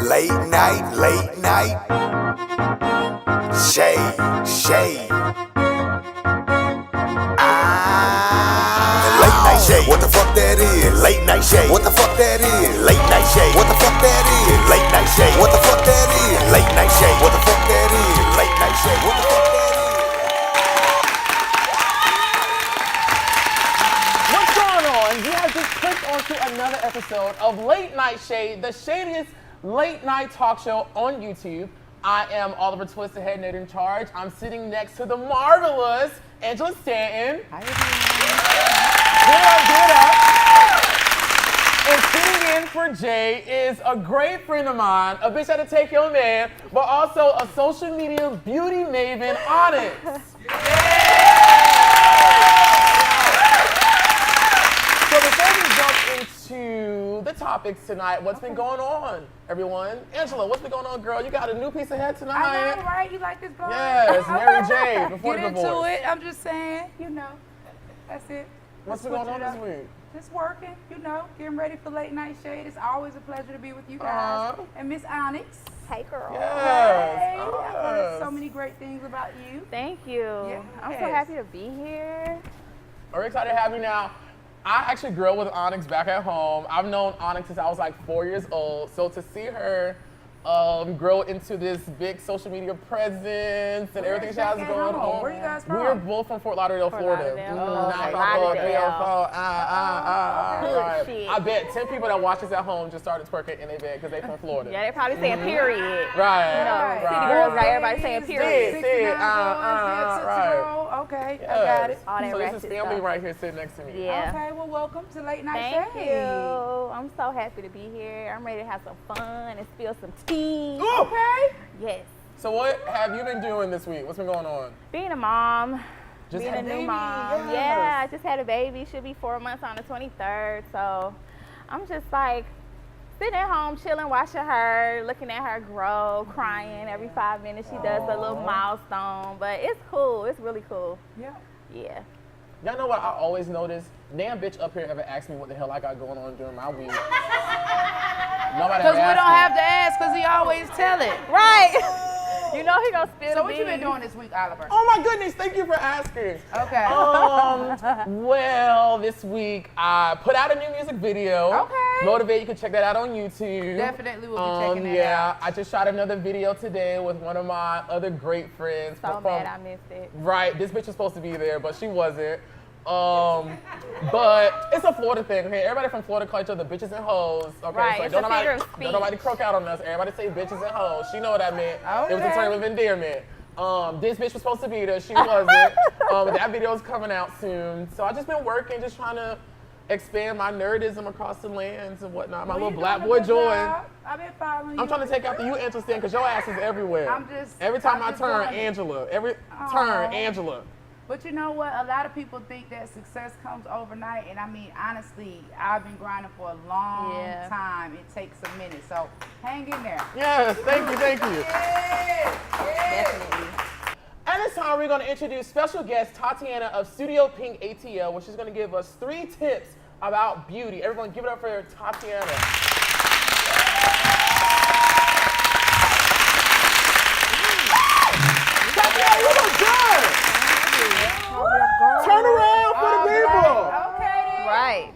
Late night, shade. Late night shade, what the fuck that is? Late night shade, what the fuck that is? Late night shade, what the fuck that is? Late night shade, what the fuck that is? Late night shade, what the fuck that is? Late night shade, what the fuck that is? What's going on? You have just clicked onto another episode of Late Night Shade, the shadiest late night talk show on YouTube. I am Oliver Twist, the head nerd in charge. I'm sitting next to the marvelous Angela Stanton. Hi, everyone. And sitting in for Jay is a great friend of mine, a bitch that'll take your man, but also a social media beauty maven, Onyx. So before we jump into the topics tonight, what's been going on, everyone? Angela, what's been going on, girl? You got a new piece of hair tonight. I know, right? You like this blonde? Yes, Mary J. Before Get the divorce. into it. I'm just saying, you know, that's it. What's been going on this week? Just working, you know, getting ready for Late Night Shade. It's always a pleasure to be with you guys. And Miss Onyx. Hey, girl. Yes. Hey, I've heard so many great things about you. Thank you. Yes. I'm so happy to be here. We're excited to have you now. I actually grew up with Onyx back at home. I've known Onyx since I was like 4 years old. So to see her grow into this big social media presence and everything she has going on. Where you guys from? We're both from Fort Lauderdale, Florida. Shit. I bet 10 people that watch us at home just started twerking in their bed because they from Florida. Yeah, they probably saying period. Right. You know, city girls, like everybody saying period. Right. Okay, Yes. I got it. All that So this ratchet is family stuff. right here sitting next to me. Yeah. Okay, well, welcome to Late Night Thank Shade. you. I'm so happy to be here. I'm ready to have some fun and spill some tea. Okay. Yes. So what have you been doing this week? What's been going on? Being a mom. Just being had a a new baby, mom. yes. Yeah, I just had a baby. Should be 4 months on the 23rd. So I'm just like sitting at home, chilling, watching her, looking at her grow, crying every 5 minutes. She does a little milestone, but it's cool. It's really cool. Yeah. Yeah. Y'all know what I always notice? Damn bitch up here ever asked me what the hell I got going on during my week. Nobody Because ever we asked don't me. have to ask because he always tell it. Right. You know he gonna spill So the what you been beans. doing this week, Oliver? Oh my goodness, thank you for asking. Okay. Well, this week I put out a new music video. Okay. Motivate, you can check that out on YouTube. Definitely will be checking that Yeah, out. I just shot another video today with one of my other great friends. So mad I missed it. Right, this bitch was supposed to be there, but she wasn't. But it's a Florida thing, okay? Everybody from Florida call each other bitches and hoes, okay? Right, So it's a figure of don't nobody croak out on us. Everybody say bitches and hoes. She know what that meant. It was a Okay. term of endearment. This bitch was supposed to be there, she wasn't. That video is coming out soon. So I just been working, just trying to expand my nerdism across the lands and whatnot. My little black boy joy. I've been following you. I'm trying to take after you, Angela, because your ass is everywhere. Every time I turn, going it. Angela. Every turn, Angela. But you know what? A lot of people think that success comes overnight. And I mean, honestly, I've been grinding for a long time. It takes a minute. So hang in there. Yes, thank you. Definitely. And this time we're going to introduce special guest Tatiana of StudioPink ATL, where she's going to give us 3 tips about beauty. Everyone give it up for Tatiana. Tatiana, you look good! Turn around for the people! Okay. Right.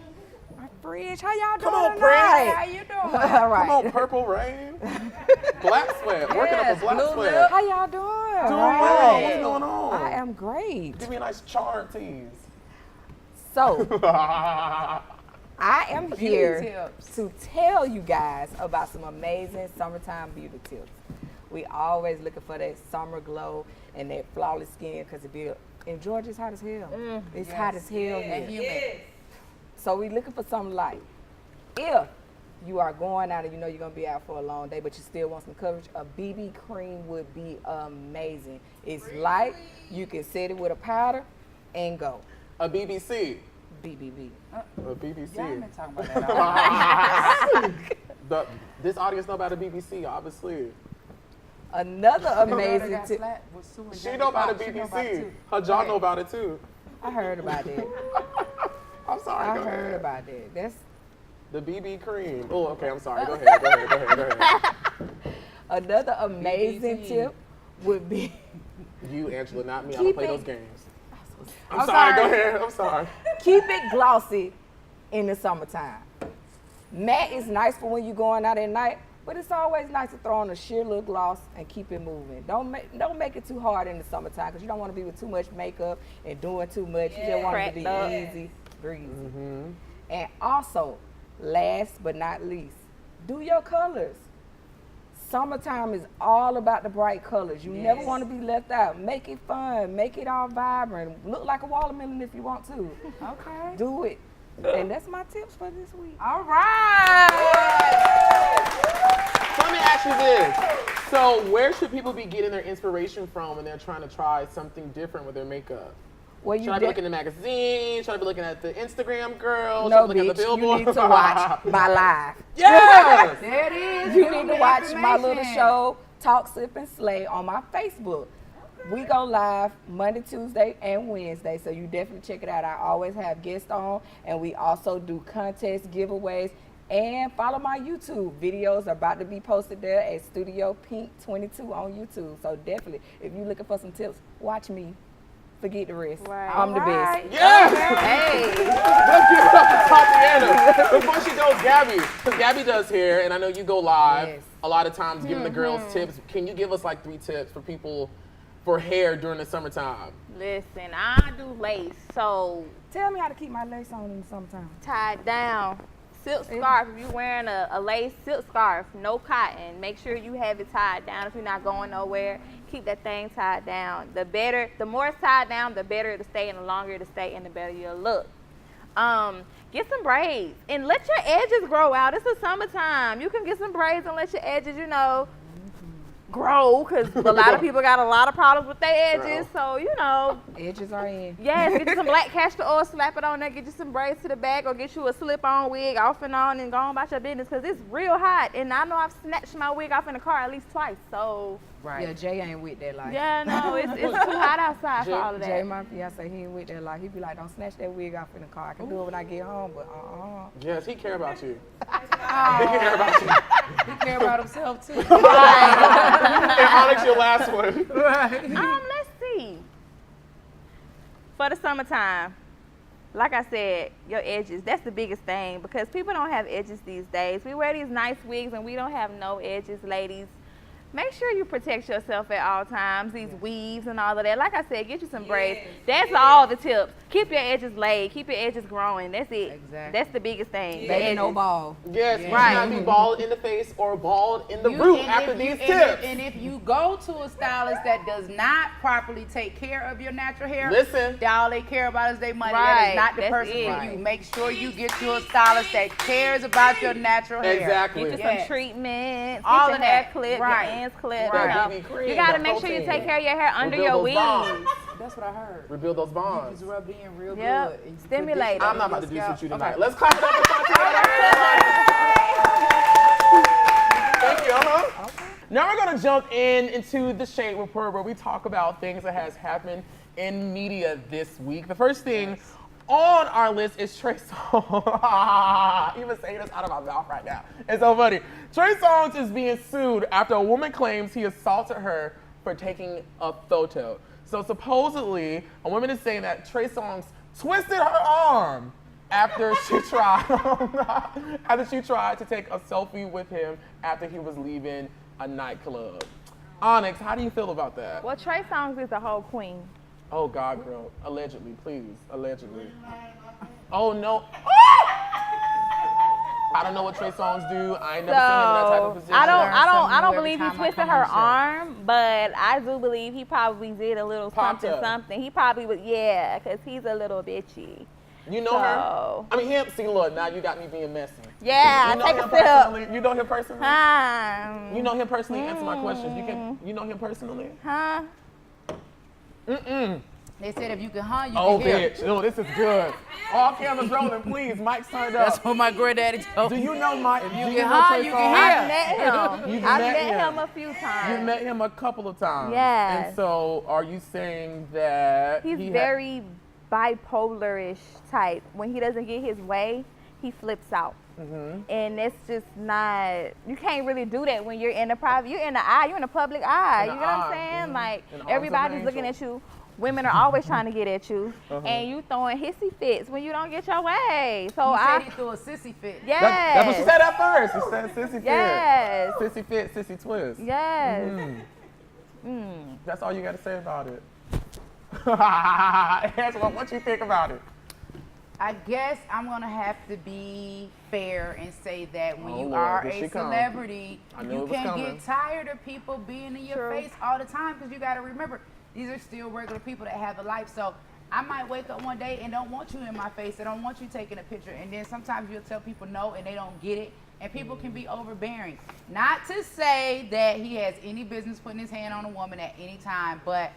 Fridge, how y'all doing? Come on, tonight? Prince. How you doing? All right. Come on, Purple Rain. Black Sweat, working up a Black Sweat. How y'all doing? Doing well, what's going on? I am great. Give me a nice char tease. So, I am here tips. to tell you guys about some amazing summertime beauty tips. We always looking for that summer glow and that flawless skin because in Georgia it's hot as hell. It's hot as hell And here. humid. So we looking for something light. If you are going out and you know you're gonna be out for a long day, but you still want some coverage, a BB cream would be amazing. It's light, you can set it with a powder and go. A BBC. BBB. A BBC. Y'all been talking about that. This audience know about the BBC, obviously. Another amazing tip. She know about the BBC. Her jaw know about it too. I heard about that. I'm sorry, I go heard ahead. about that. That's The BB Cream. Oh, okay, I'm sorry. Go ahead. Another amazing tip would be You, Angela, not me. I Keep don't play it- those games. I'm I'm sorry. Go sorry. ahead. I'm sorry. keep it glossy in the summertime. Matte is nice for when you're going out at night, but it's always nice to throw on a sheer little gloss and keep it moving. Don't make it too hard in the summertime because you don't want to be with too much makeup and doing too much. You just want it to be Cracked up. easy, breezy. And also, last but not least, do your colors. Summertime is all about the bright colors. You never want to be left out. Make it fun. Make it all vibrant. Look like a watermelon if you want to. Okay. Do it. And that's my tips for this week. All right. So let me ask you this. So where should people be getting their inspiration from when they're trying to try something different with their makeup? Well, Should I be looking at the magazine? Should I be looking at the Instagram girl? no, Should I be looking at the bitch, you billboard? need to watch my live. Yes! There it is. You Give need them to the watch my little information. show, Talk, Sip, and Slay on my Facebook. We go live Monday, Tuesday, and Wednesday, so you definitely check it out. I always have guests on, and we also do contests, giveaways, and follow my YouTube. Videos are about to be posted there at StudioPink 22 on YouTube. So definitely, if you're looking for some tips, watch me. Forget the rest. Right. I'm the best. Yes! Hey. Let's give it up to Tatiana. Before she goes, Gabby, because Gabby does hair, and I know you go live Yes. a lot of times giving the girls tips. Can you give us like 3 tips for people for hair during the summertime? Listen, I do lace, so Tell me how to keep my lace on in the summertime. tied down. Silk scarf, if you're wearing a lace silk scarf, no cotton, make sure you have it tied down if you're not going nowhere. Keep that thing tied down. The more it's tied down, the better it'll stay, and the longer it'll stay, and the better you'll look. Get some braids and let your edges grow out. It's the summertime. You can get some braids and let your edges, grow, because a lot of people got a lot of problems with their edges. So, Edges are in. yes, get you some black castor oil, slap it on there, get you some braids to the back, or get you a slip-on wig off and on and go on about your business, because it's real hot. And I know I've snatched my wig off in the car at least twice. So, Right. Yeah, Jay ain't with that life. yeah, no, it's too hot outside for all of Jay, that. my fiance, he ain't with that life. He be like, don't snatch that wig off in the car. I can do it when I get home, but Yes, he care about you. He care about you. He care about himself too. And Onyx, your last one. Let's see. For the summertime, like I said, your edges, that's the biggest thing, because people don't have edges these days. We wear these nice wigs and we don't have no edges, ladies. Make sure you protect yourself at all times, these weaves and all of that. Like I said, get you some braids. That's all the tips. Keep your edges laid, keep your edges growing. That's it. Exactly. That's the biggest thing. the baby, no edges. ball. Yes, you should Right. not be bald in the face or bald in the root after these tips. And if you go to a stylist that does not properly take care of your natural hair, Listen. all they care about is their money. That Right, is not the that's person it. for you. Make sure you get you a stylist that cares about your natural hair. Exactly. Get you Yes. some treatments, All get of your hair that. clipped, Right. your ends clipped. Right. you know. That BB Cream, You gotta that make sure you protein. take care of your hair under Rebuild your those weaves. bonds. That's what I heard. Rebuild those bonds. Just rub it in real Yep. good. and you put Stimulate this it. I'm not about to on do your this with you scalp. tonight. Okay. Let's clap it up for Tatiana. Thank you. Now we're gonna jump into the Shade Report, where we talk about things that has happened in media this week. The first thing on our list is Trey Songz. Even saying this out of my mouth right now. It's so funny. Trey Songz is being sued after a woman claims he assaulted her for taking a photo. So supposedly, a woman is saying that Trey Songz twisted her arm after she tried to take a selfie with him after he was leaving a nightclub. Onyx, how do you feel about that? Well, Trey Songz is a whole queen. Oh God, girl. Allegedly, please. Allegedly. Oh no. I don't know what Trey Songz do. I ain't never seen him in that type of position. I Something don't new believe every he time I twisted come on her the show. arm, but I do believe he probably did a little Popped something, up. something. He probably would, yeah, because he's a little bitchy. You know her? So- I mean, him. See, look, now you got me being messy. Yeah, You know take him a sip. personally? You know him personally? Huh? You know him personally? Answer my question. You know him personally? Huh? They said if you can hunt, you Oh, can hear. bitch. No, this is good. All cameras rolling, please. Mike's turned up. That's what my granddaddy told Do me. you know Mike? Do you can know hide, Trey you Songz? can I've hear. met him. You've I've met met him. him a few times. You met him a couple of times. Yes. And so, are you saying that He's very bipolar-ish type. When he doesn't get his way, he flips out. And it's just not, you can't really do that when you're in the private, you're in the eye, you're in the public eye. You know what I'm saying? Like, everybody's looking at you. Women are always trying to get at you, and you throwing hissy fits when you don't get your way. So He threw a sissy fit. Yes. That's what she said at first. She said sissy fit. Yes. Sissy fit, sissy twist. Yes. That's all you got to say about it. Angela, what you think about it? I guess I'm gonna have to be fair and say that when Oh, you Lord, are here a she come. celebrity, I knew it you was can coming. get tired of people being in your True. face all the time because you got to remember these are still regular people that have a life. So I might wake up one day and don't want you in my face. I don't want you taking a picture. And then sometimes you'll tell people no and they don't get it. And people can be overbearing. Not to say that he has any business putting his hand on a woman at any time, but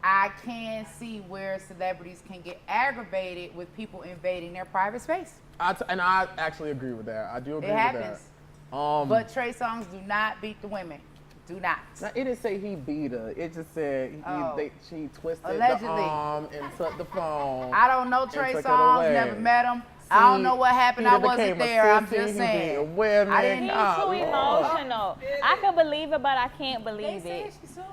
I can see where celebrities can get aggravated with people invading their private space. And I actually agree with that. I do agree It with happens. that. But Trey Songz do not beat the women. Do not. Now, it didn't say he beat her. It just said she twisted Allegedly. the arm and took the phone. I don't know Trey took it Songz, away. never met him. I don't know what happened. I He wasn't became a there. I'm sissy, just he saying. beat women. I didn't He's God, too Lord. emotional. I can believe it, but I can't believe it.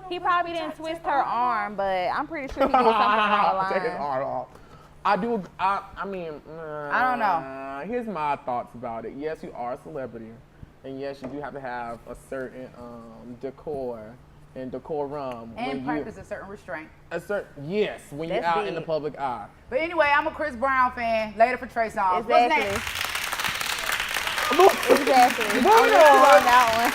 He probably didn't twist her arm, but I'm pretty sure he did something along the Take his line. arm off. I do. I mean, I don't know. Here's my thoughts about it. Yes, you are a celebrity, and yes, you do have to have a certain decor and decorum. And when practice a certain restraint. Yes, when you're That's out in the big. public eye. But anyway, I'm a Chris Brown fan. Later for Trey Songz. What's Exactly. next? Exactly. I'm with you on that one.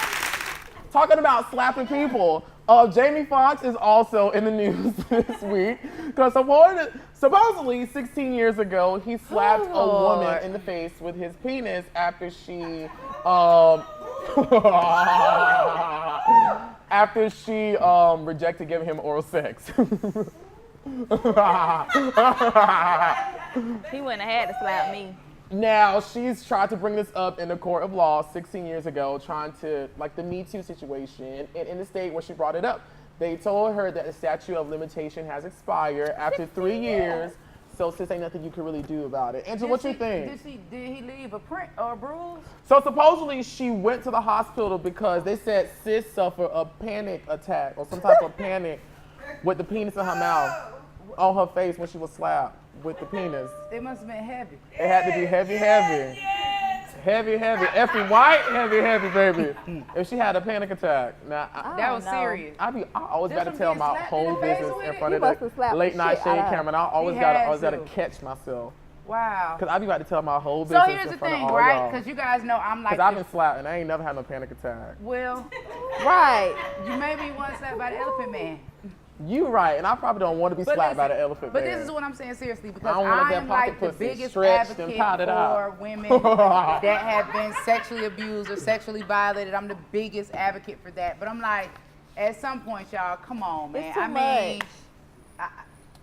Talking about slapping people, Jamie Foxx is also in the news this week because supposedly 16 years ago he slapped a woman in the face with his penis after she rejected giving him oral sex. He wouldn't have had to slap me. Now, she's tried to bring this up in the court of law 16 years ago, trying to, like the Me Too situation, and in the state where she brought it up, they told her that the statute of limitation has expired after 3 years, so sis ain't nothing you can really do about it. Angela, what you think? Did he leave a print or a bruise? So supposedly she went to the hospital because they said sis suffered a panic attack or some type of panic with the penis in her mouth on her face when she was slapped with the penis. It must have been heavy. It had to be heavy. Heavy. Effing white, heavy, baby. If she had a panic attack. Now, That was no. serious. I always Just got to from tell being my slapped in whole the face business with in it? front He of must the have slapped the late night shit shade out of her. camera. And I always He got had to to. catch myself. Wow. Because I be about to tell my whole So business here's the in front thing, of all right? y'all. Because you guys know I'm like, Because I've been slapped and I ain't never had no panic attack. well, Right. you may be one slapped by the Elephant Man. You right, and I probably don't want to be slapped by the listen, elephant But man. this is what I'm saying seriously, because I don't want that I'm pocket like the pussy biggest stretched and advocate powdered for out. women that have been sexually abused or sexually violated. I'm the biggest advocate for that. But I'm like, at some point, y'all, come on, man. It's too I mean, much.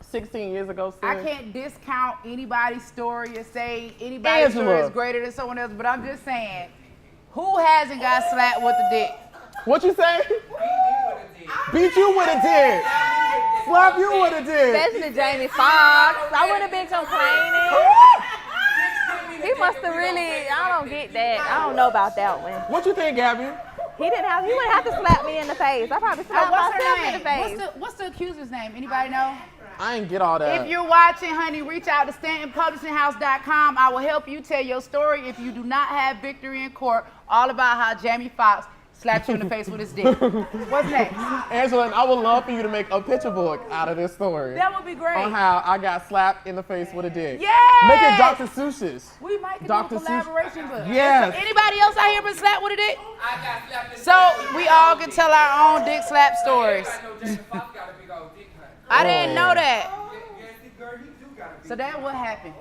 16 years ago, sis. I can't discount anybody's story or say anybody's story Angela. is greater than someone else, but I'm just saying, who hasn't got slapped with the dick? What you say? Beat you with a dick. Slap you with a dick. Especially Jamie Foxx. I would have been complaining. He must have really, I don't get that. I don't know about that one. What you think, Gabby? He wouldn't have to slap me in the face. I probably slapped What's myself her in the name? face. What's the accuser's name? Anybody know? I ain't get all that. If you're watching, honey, reach out to StantonPublishingHouse.com. I will help you tell your story if you do not have victory in court, all about how Jamie Foxx slapped you in the face with his dick. What's next? Angela, and I would love for you to make a picture book out of this story. That would be great. On how I got slapped in the face with a dick. Yes! Make it Dr. Seuss's. We might could Dr. do a Seuss. collaboration book. Yes. Anybody else out here been slapped with a dick? So we all can tell our own dick slap stories. I didn't know that. So that's what happened.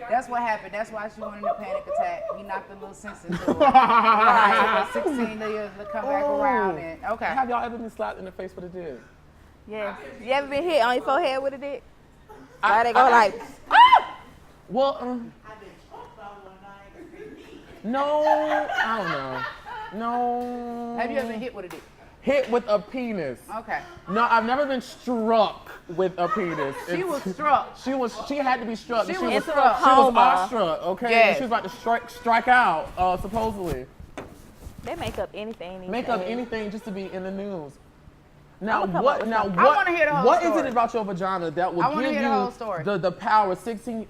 That's what happened. That's why she wanted a panic attack. He knocked a little sense into her. Right. So 16 years to come back around and okay. Have y'all ever been slapped in the face with a dick? Yeah. You ever been hit on your forehead with a dick? Why they go like, Well, no, I don't know. No. Have you ever been hit with a dick? hit with a penis. Okay. No, I've never been struck with a penis. She was struck. She had to be struck. She She was was struck. awestruck, okay? Yes. And she was about to strike out, supposedly. They make up anything. these Make up days. anything just to be in the news. Now I'ma come up what? with Now something. what? I wanna hear the whole What is story. it about your vagina that I will wanna give hear you the whole story. the power 16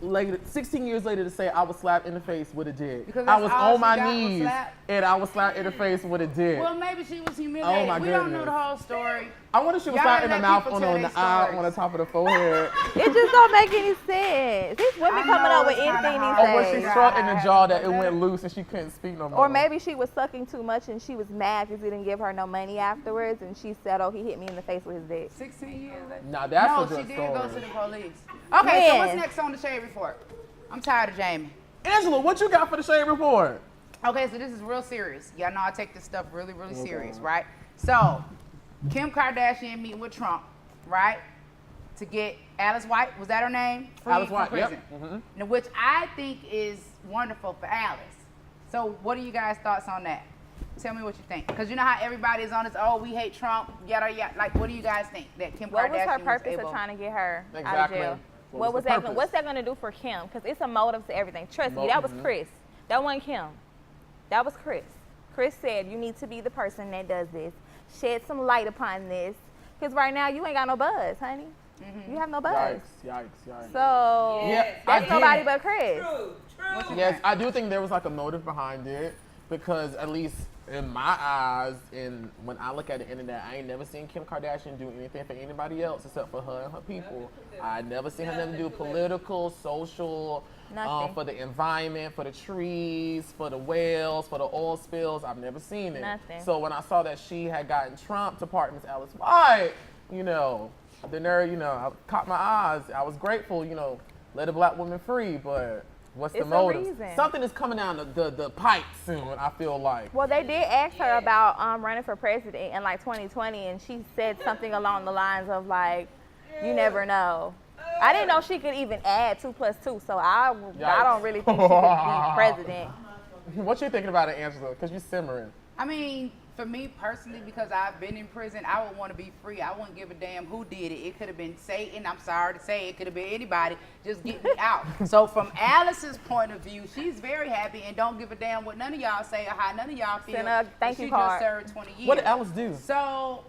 years later to say I was slapped in the face with a dick? Because I that's was all on she my got was knees slap? and I was slapped in the face with a dick. Well, maybe she was humiliated. Oh, my we don't know goodness. the whole story. I wonder if she was Y'all slapped in the let mouth, people on tell the their eye, stories. on the top of the forehead. It just don't make any sense. These women I coming know up with it's kinda anything hard. these Or was she days. struck in the jaw that it Yeah. went loose and she couldn't speak no more? Or maybe she was sucking too much and she was mad because he didn't give her no money afterwards, and she said, "Oh, he hit me in the face with his dick." 16 years later? Now that's no, a good she did story. go to the police. Okay, so what's When? next on the Shade Report? I'm tired of Jamie. Angela, what you got for the Shade Report? Okay, so this is real serious. Y'all know I take this stuff really, really serious, right? So, Kim Kardashian meeting with Trump, right? To get Alice White, was that her name? Free Alice from White, yep. prison. Now, which I think is wonderful for Alice. So, what are you guys' thoughts on that? Tell me what you think. Because you know how everybody is on this, oh, we hate Trump, yada, yada. Like, what do you guys think that Kim What was Kardashian her purpose able? of trying to get her out of Exactly. jail? What was the that? purpose? What's that going to do for Kim? Because it's a motive to everything. Trust me, that was Chris. That wasn't Kim. That was Chris. Chris said you need to be the person that does this. Shed some light upon this. Because right now you ain't got no buzz, honey. You have no buzz. Yikes. So Yeah, I that's do. nobody but Chris. Yes, I do think there was like a motive behind it because at least in my eyes, and when I look at the internet, I ain't never seen Kim Kardashian do anything for anybody else except for her and her people. I never seen her never do political, social, Nothing. for the environment, for the trees, for the whales, for the oil spills. I've never seen it. Nothing. So when I saw that she had gotten Trump to pardon Miss Alice White, the nerve, I caught my eyes. I was grateful, let a black woman free, but what's the It's a motive? reason. Something is coming down the pipe soon, I feel like. Well, they did ask her about running for president in like 2020, and she said something along the lines of like, "You never know." I didn't know she could even add 2 + 2, so I don't really think she could be president. What you thinking about it, Angela? Because you simmering. I mean, for me personally, because I've been in prison, I would want to be free. I wouldn't give a damn who did it. It could have been Satan. I'm sorry to say it could have been anybody. Just get me out. So from Alice's point of view, she's very happy and don't give a damn what none of y'all say or how none of y'all feel. Send a thank She you just card. served 20 years. What did Alice do? So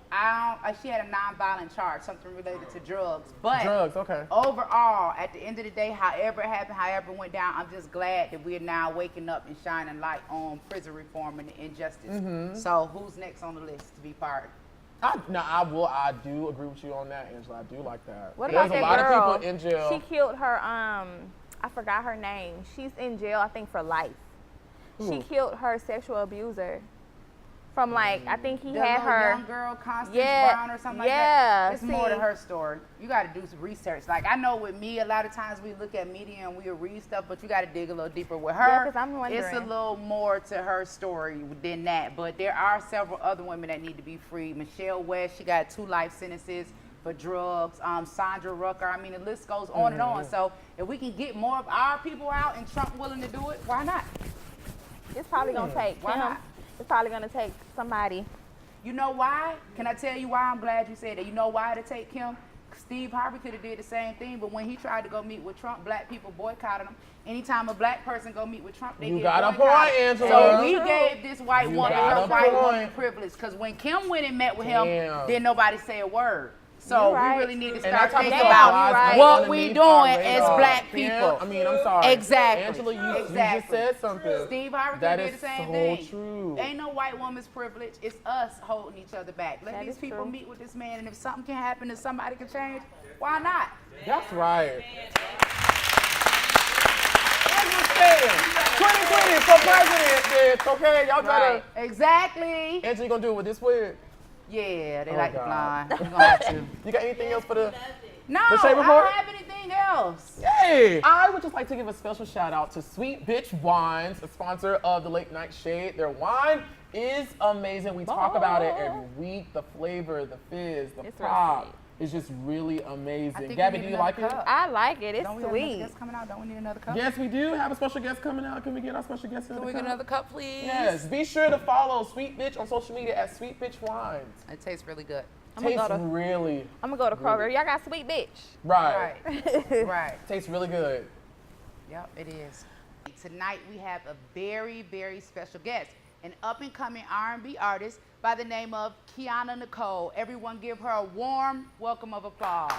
she had a non-violent charge, something related to drugs. But Drugs, okay. overall, at the end of the day, however it happened, however it went down, I'm just glad that we're now waking up and shining light on prison reform and the injustice. So who's next on the list to be pardoned? I do agree with you on that, Angela. I do like that. What There's about that a lot girl? of people in jail. She killed her. I forgot her name. She's in jail, I think, for life. She killed her sexual abuser. From like, I think he The had little her. young girl, Constance Yeah, Brown or something like yeah, that. It's more to see. her story. You got to do some research. Like I know with me, a lot of times we look at media and we'll read stuff, but you got to dig a little deeper. With her, Yeah, 'cause I'm it's a wondering. little more to her story than that. But there are several other women that need to be free. Michelle West, she got 2 life sentences for drugs. Sandra Rucker. I mean, the list goes on and on. So if we can get more of our people out and Trump willing to do it, why not? It's probably gonna take Why him. not? It's probably gonna take somebody. You know why? Can I tell you why I'm glad you said that? You know why to take him? Steve Harvey could have did the same thing, but when he tried to go meet with Trump, black people boycotted him. Anytime a black person go meet with Trump, they You get got a boycotted. point, Angela. So we True. gave this white woman got her a white point. woman privilege, because when Kim went and met with him, Damn. didn't nobody say a word. So You're right. we really need to And start that type of thinking stuff about flies right. what underneath we our doing as radar. black Kim, people. I mean, I'm sorry. Exactly. Angela, you Exactly. just said something. Steve Harvey That could did is the same so thing. true. Ain't no white woman's privilege. It's us holding each other back. Let That these is people true. meet with this man, and if something can happen and somebody can change, why not? That's right. Angela saying, 2020 for president, bitch, okay? Y'all better. Right. Exactly. Angela, you gonna do it with this wig? Yeah, they Oh, like the God. blonde. We're gonna have to. You got anything else for the? No, The Shade I Report? don't have anything else. Hey! I would just like to give a special shout out to Sweet Bitch Wines, a sponsor of the Late Night Shade. Their wine is amazing. We talk about it every week. The flavor, the fizz, the It's real pop. sweet. is just really I amazing. think Gabby, we do need you like it? another cup. I like it. It's Don't we have another sweet. guest coming out? Don't we need another cup? Yes, we do have a special guest coming out. Can we get our special guest Can another we cup? get another cup, please? Yes, be sure to follow Sweet Bitch on social media at Sweet Bitch Wines. It tastes really good. Tastes I'm really gonna go to Kroger. Y'all got sweet bitch. right. Right. Tastes really good. Yep, it is. Tonight we have a very, very special guest, an up-and-coming R&B artist by the name of Kiana Nicole. Everyone give her a warm welcome of applause.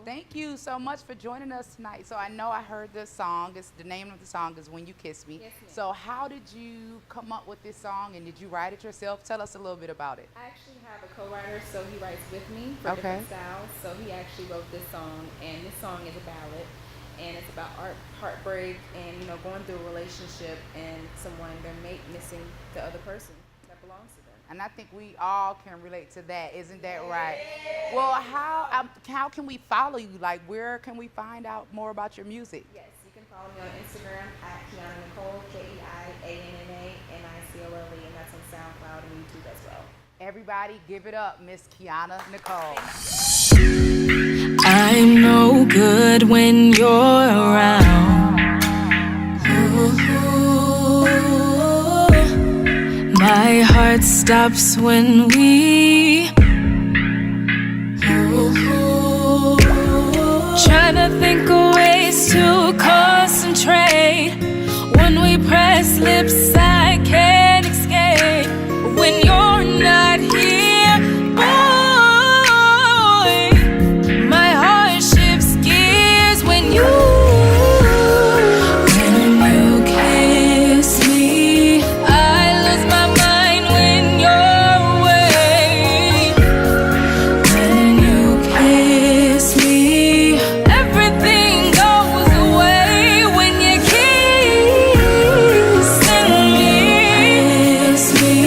Thank you so much for joining us tonight. So I know I heard this song. The name of the song is When You Kiss Me. Yes, ma'am. So how did you come up with this song, and did you write it yourself? Tell us a little bit about it. I actually have a co-writer, so he writes with me for Okay. different styles. So he actually wrote this song, and this song is a ballad, and it's about heartbreak and, you know, going through a relationship and someone, their mate, missing the other person that belongs to them. And I think we all can relate to that, isn't that right? Well, how can we follow you? Like, where can we find out more about your music? Yes, you can follow me on Instagram at Kiana Nicole, KeiAnnaNicole, and that's on SoundCloud and YouTube as well. Everybody give it up, Miss Kiana Nicole. I'm no good when you're around. Ooh, my heart stops when we. Ooh, trying to think of ways to concentrate. When we press lips, I can't escape. When you're not here, boy, my heart shifts gears when you kiss me. I lose my mind when you're away. When you kiss me, everything goes away. When you kiss me,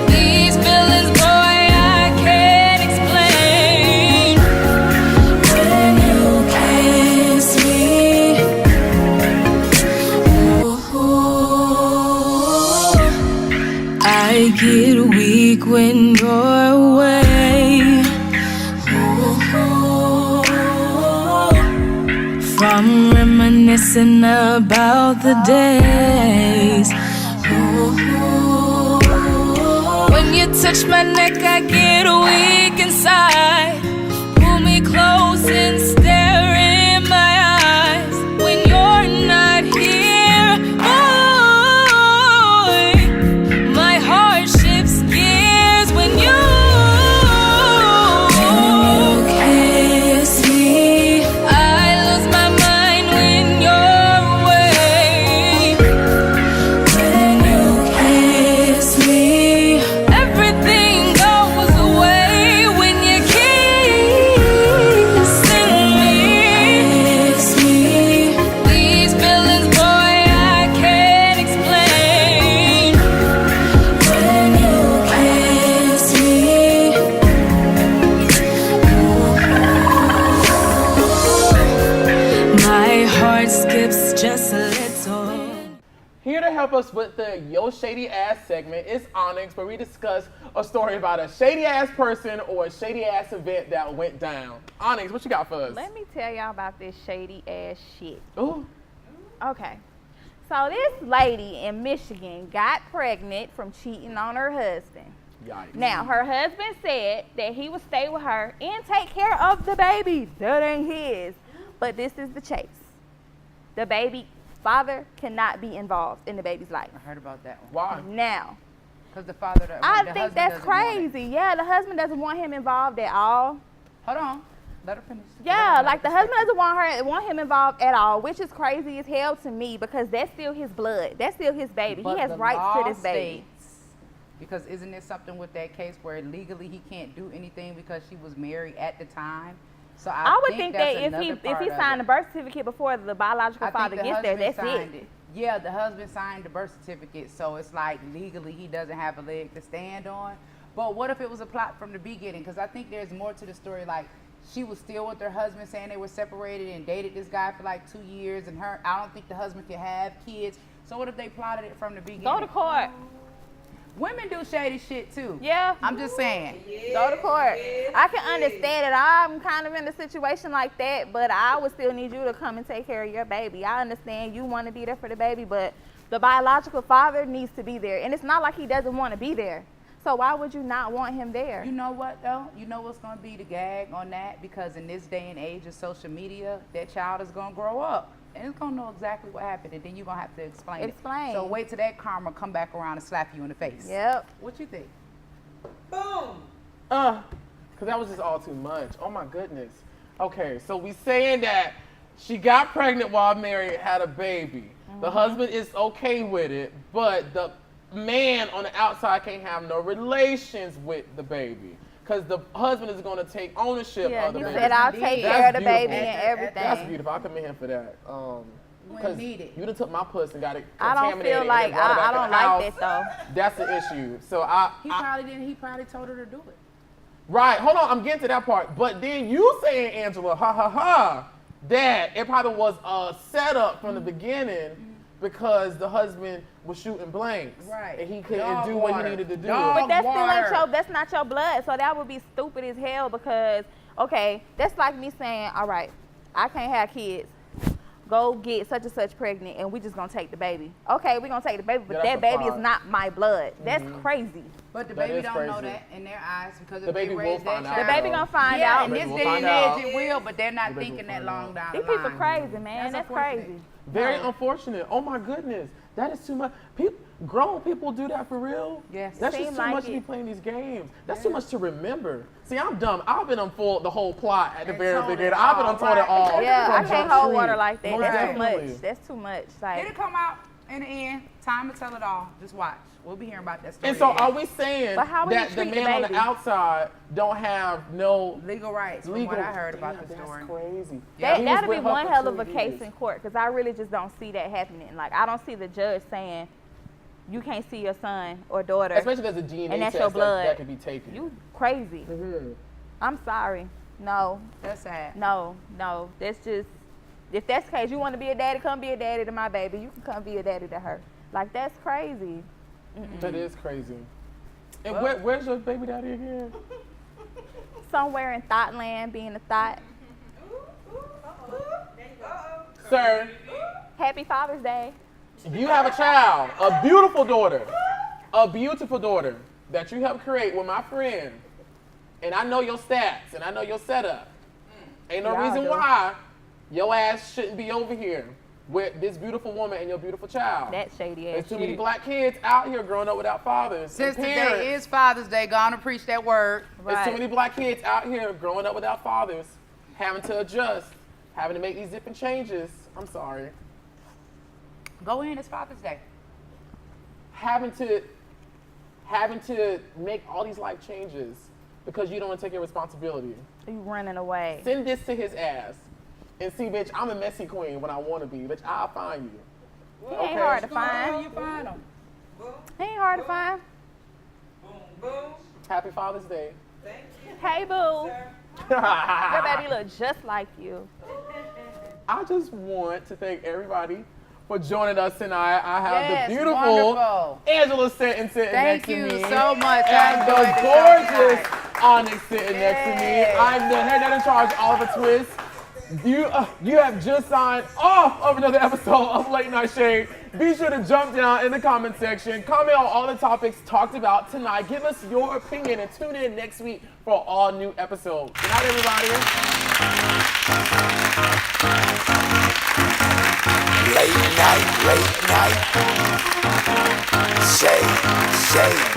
these feelings, boy, I can't explain. When you kiss me, ooh, I get weak when you're away. Ooh, from reminiscing about the days. Ooh, when you touch my neck, I get weak inside. Pull me close and stare in my eyes. When you're not here, boy, my heart shifts gears when you kiss me. I lose my mind when you're away. When you kiss me, everything goes away. When you kiss me, these feelings, boy, I can't explain. When you kiss me, my heart skips just a little. Here to help us with the Yo Shady Ass segment is Onyx, where we discuss a story about a shady ass person or a shady ass event that went down. Onyx, what you got for us? Let me tell y'all about this shady ass shit. Ooh. Okay. So this lady in Michigan got pregnant from cheating on her husband. Yikes. Now, her husband said that he would stay with her and take care of the baby. That ain't his. But this is the chase. The baby father cannot be involved in the baby's life. I heard about that one. Why? Now, Because the father, the I husband think that's doesn't want it. crazy. Yeah, the husband doesn't want him involved at all. Hold on. Let her finish. Yeah, like the husband doesn't want him involved at all, which is crazy as hell to me because that's still his blood. That's still his baby. But He has the rights law to this baby. states, because isn't there something with that case where legally he can't do anything because she was married at the time? So I would think that's that if another he part of signed it. the birth certificate before the biological I father think the gets there, husband that's signed it. Yeah, the husband signed the birth certificate, so it's like legally he doesn't have a leg to stand on. But what if it was a plot from the beginning? Because I think there's more to the story. Like she was still with her husband, saying they were separated and dated this guy for like 2 years, and I don't think the husband can have kids. So what if they plotted it from the beginning? Go to court. Women do shady shit too. Yeah. I'm just saying. Go to court. I can understand it. I'm kind of in a situation like that, but I would still need you to come and take care of your baby. I understand you want to be there for the baby, but the biological father needs to be there. And it's not like he doesn't want to be there. So why would you not want him there? You know what though? You know what's gonna be the gag on that? Because in this day and age of social media, that child is gonna grow up. And it's gonna know exactly what happened, and then you're gonna have to explain it. So wait till that karma come back around and slap you in the face. Yep. What you think? Boom. Cause that was just all too much. Oh my goodness. Okay, so we saying that she got pregnant while married, had a baby. The husband is okay with it, but the man on the outside can't have no relations with the baby. Because the husband is going to take ownership of the baby. He said, I'll take care of the baby and everything. That's beautiful. I commend him for that. Because you done took my puss and got it I contaminated. don't feel like, I don't like that though. That's the issue. So He probably told her to do it. Right. Hold on. I'm getting to that part. But then you saying, Angela, ha ha ha, that it probably was a setup from the beginning because the husband was shooting blanks. Right. And he couldn't do what he needed to do. But that's not your blood. So that would be stupid as hell because, okay, that's like me saying, all right, I can't have kids. Go get such and such pregnant and we just gonna take the baby. Okay, we gonna take the baby, but that baby is not my blood. That's crazy. But the baby don't know that in their eyes because the baby will find out. The baby gonna find yeah, out. in this day and age it will, but they're not thinking that long down the These line. people crazy, man. That's crazy. Very unfortunate. Oh my goodness. That is too much. Grown people do that for real? Yes. That's just too much to be playing these games. That's too much to remember. See, I'm dumb. I've been on the whole plot at the very beginning. I've been on told it all. Yeah, I can't hold water like that. Most That's definitely. too much. That's too much. Like, It'll come out in the end. Time to tell it all. Just watch. We'll be hearing about that story. And so are we saying that the man on the outside don't have no legal rights from what I heard about the story? That's crazy. That'll be one hell of a case in court because I really just don't see that happening. Like, I don't see the judge saying you can't see your son or daughter. Especially if there's a DNA and that's test your blood. that can be taken. You crazy. I'm sorry. No. That's sad. No. That's just, if that's the case, you want to be a daddy, come be a daddy to my baby. You can come be a daddy to her. Like, that's crazy. That is crazy. And where's your baby daddy again? Somewhere in Thoughtland, being a thought. Sir. Happy Father's Day. You have a child, a beautiful daughter that you helped create with my friend. And I know your stats and I know your setup. Ain't no reason why your ass shouldn't be over here with this beautiful woman and your beautiful child. That shady ass There's too many black kids out here growing up without fathers. Since today is Father's Day, gonna preach that word. There's too many black kids out here growing up without fathers, having to adjust, having to make these different changes. I'm sorry. Go in, it's Father's Day. Having to make all these life changes because you don't want to take your responsibility. You running away. Send this to his ass. And see, bitch, I'm a messy queen when I want to be. Bitch, I'll find you. He ain't hard to find. You find him. He ain't hard to find. Happy Father's Day. Thank you. Hey, boo. Your baby look just like you. I just want to thank everybody for joining us tonight. I have the beautiful wonderful Angela sitting next to me. Thank you so much. And the gorgeous Onyx sitting next to me. I'm the head nut in charge, Oliver Twist. You have just signed off of another episode of Late Night Shade. Be sure to jump down in the comment section, comment on all the topics talked about tonight. Give us your opinion and tune in next week for all new episodes. Good night, everybody. Late night, shade.